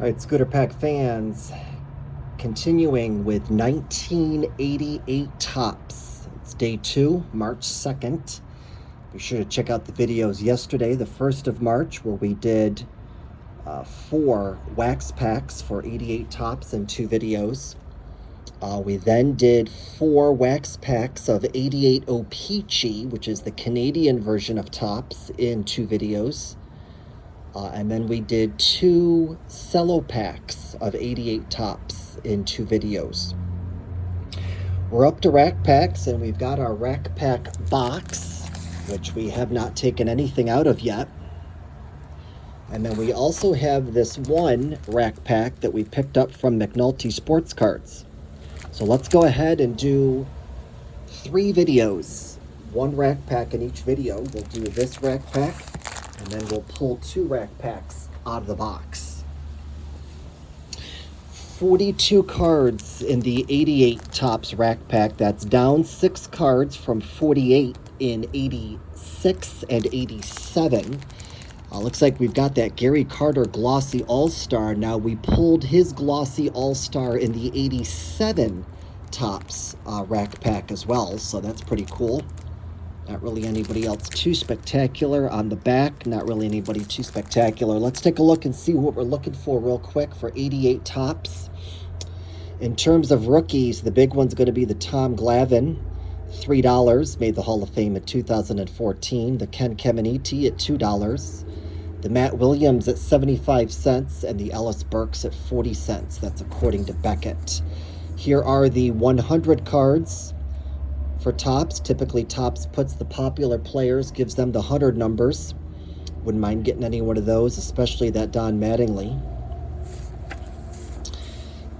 All right, Scooter Pack fans, continuing with 1988 Topps. It's day 2, March 2nd. Be sure to check out the videos yesterday, the 1st of March, where we did 4 wax packs for 88 Topps in 2 videos. We then did 4 wax packs of 88 O-Pee-Chee, which is the Canadian version of Topps, in 2 videos. And then we did 2 cello packs of 88 Topps in 2 videos. We're up to rack packs, and we've got our rack pack box, which we have not taken anything out of yet. And then we also have this one rack pack that we picked up from McNulty Sports Cards. So let's go ahead and do 3 videos. 1 rack pack in each video. We'll do this rack pack, and then we'll pull 2 rack packs out of the box. 42 cards in the 88 Topps rack pack. That's down 6 cards from 48 in 86 and 87. Looks like we've got that Gary Carter Glossy All-Star. Now, we pulled his Glossy All-Star in the 87 Topps rack pack as well, so that's pretty cool. Not really anybody else too spectacular on the back. Not really anybody too spectacular. Let's take a look and see what we're looking for real quick for 88 Topps. In terms of rookies, the big one's going to be the Tom Glavine, $3, made the Hall of Fame in 2014. The Ken Caminiti at $2. The Matt Williams at 75 cents, and the Ellis Burks at 40 cents. That's according to Beckett. Here are the 100 cards for Topps. Typically, Topps puts the popular players, gives them the 100 numbers. Wouldn't mind getting any one of those, especially that Don Mattingly.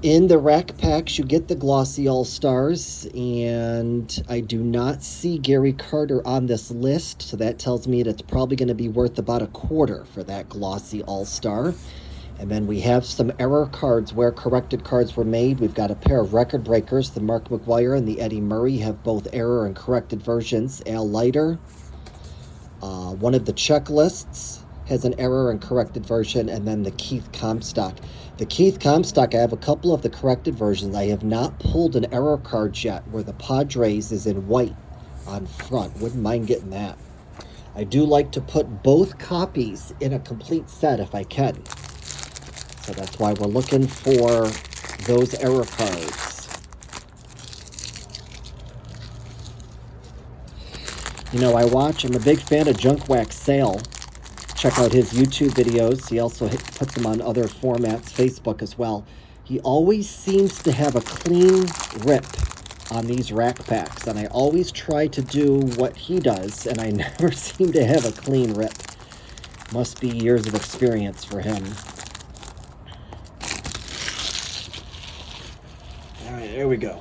In the rack packs, you get the Glossy All-Stars, and I do not see Gary Carter on this list, so that tells me that it's probably going to be worth about $0.25 for that Glossy All-Star. And then we have some error cards where corrected cards were made. We've got a pair of record breakers. The Mark McGwire and the Eddie Murray have both error and corrected versions. Al Leiter. One of the checklists has an error and corrected version, and then the Keith Comstock. The Keith Comstock, I have a couple of the corrected versions. I have not pulled an error card yet where the Padres is in white on front. Wouldn't mind getting that. I do like to put both copies in a complete set if I can. So that's why we're looking for those error cards. You know, I'm a big fan of Junk Wax Sale. Check out his YouTube videos. He also puts them on other formats, Facebook as well. He always seems to have a clean rip on these rack packs, and I always try to do what he does, and I never seem to have a clean rip. Must be years of experience for him. All right, there we go.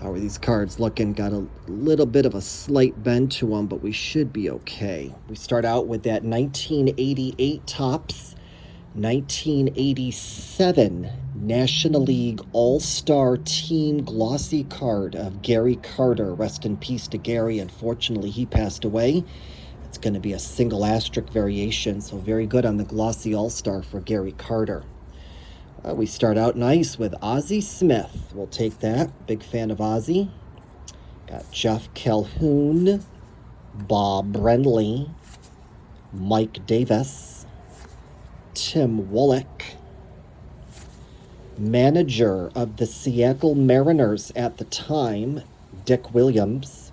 How are these cards looking? Got a little bit of a slight bend to them, but we should be okay. We start out with that 1988 Topps, 1987 National League All-Star Team Glossy card of Gary Carter. Rest in peace to Gary. Unfortunately, he passed away. It's going to be a single asterisk variation, so very good on the Glossy All-Star for Gary Carter. We start out nice with Ozzie Smith. We'll take that. Big fan of Ozzie. Got Jeff Calhoun, Bob Brenly, Mike Davis, Tim Wolick, manager of the Seattle Mariners at the time, Dick Williams,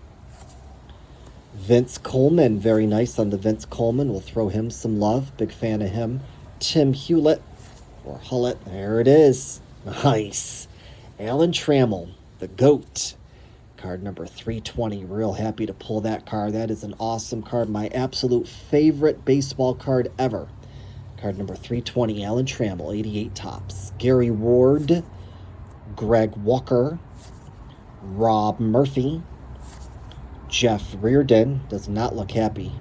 Vince Coleman. Very nice on the Vince Coleman. We'll throw him some love. Big fan of him. Tim Hewlett. Or Hullett, there it is. Nice. Alan Trammell, the GOAT. Card number 320. Real happy to pull that card. That is an awesome card. My absolute favorite baseball card ever. Card number 320, Alan Trammell, 88 Topps. Gary Ward, Greg Walker, Rob Murphy, Jeff Reardon. Does not look happy.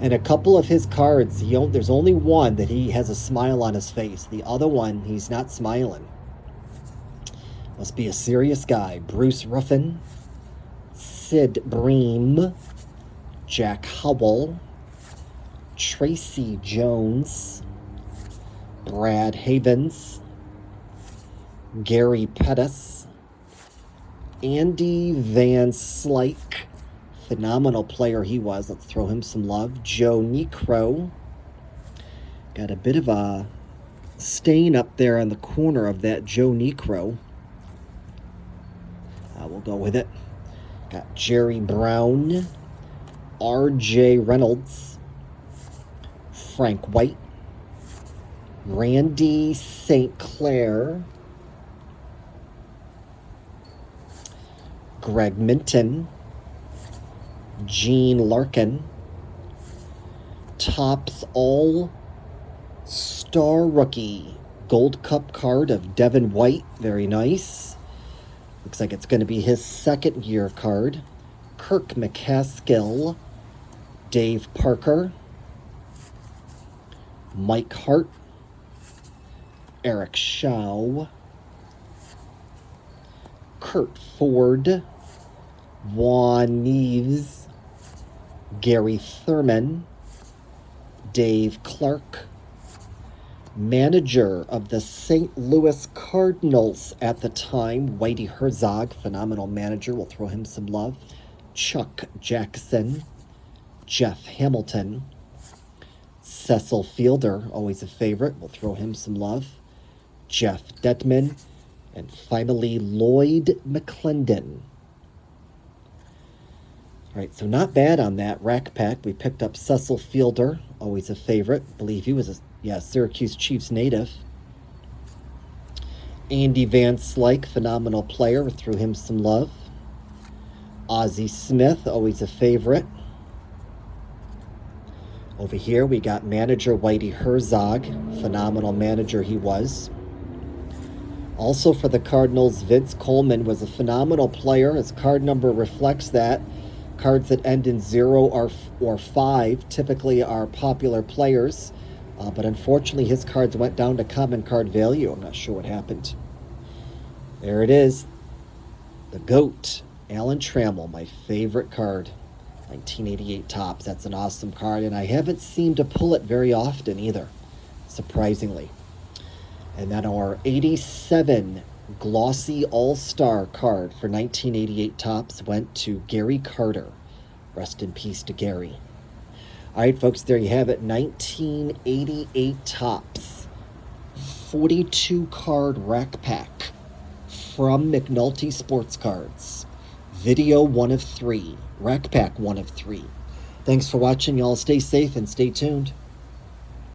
And a couple of his cards, there's only one that he has a smile on his face. The other one, he's not smiling. Must be a serious guy. Bruce Ruffin, Sid Bream, Jack Howell, Tracy Jones, Brad Havens, Gary Pettis, Andy Van Slyke, phenomenal player he was. Let's throw him some love. Joe Necro. Got a bit of a stain up there on the corner of that Joe Necro. We'll go with it. Got Jerry Brown, R.J. Reynolds, Frank White, Randy St. Clair, Greg Minton, Gene Larkin, Topps All-Star Rookie Gold Cup card of Devin White. Very nice. Looks like it's going to be his second year card. Kirk McCaskill, Dave Parker, Mike Hart, Eric Shaw, Kurt Ford, Juan Neves, Gary Thurman, Dave Clark, manager of the St. Louis Cardinals at the time, Whitey Herzog, phenomenal manager. We'll throw him some love. Chuck Jackson, Jeff Hamilton, Cecil Fielder, always a favorite. We'll throw him some love. Jeff Detman, and finally Lloyd McClendon. All right, so not bad on that rack pack. We picked up Cecil Fielder, always a favorite. I believe he was a Syracuse Chiefs native. Andy Van Slyke, phenomenal player. Threw him some love. Ozzie Smith, always a favorite. Over here we got manager Whitey Herzog, phenomenal manager he was. Also for the Cardinals, Vince Coleman was a phenomenal player. His card number reflects that. Cards that end in 0 or 5 typically are popular players. But unfortunately, his cards went down to common card value. I'm not sure what happened. There it is. The GOAT, Alan Trammell, my favorite card. 1988 Topps. That's an awesome card, and I haven't seemed to pull it very often either, surprisingly. And then our 87 glossy all-star card for 1988 Topps went to Gary Carter. Rest in peace to Gary. All right, folks, there you have it. 1988 Topps 42 card rack pack from McNulty Sports Cards. Video 1 of 3. Rack pack 1 of 3. Thanks for watching. Y'all stay safe and stay tuned.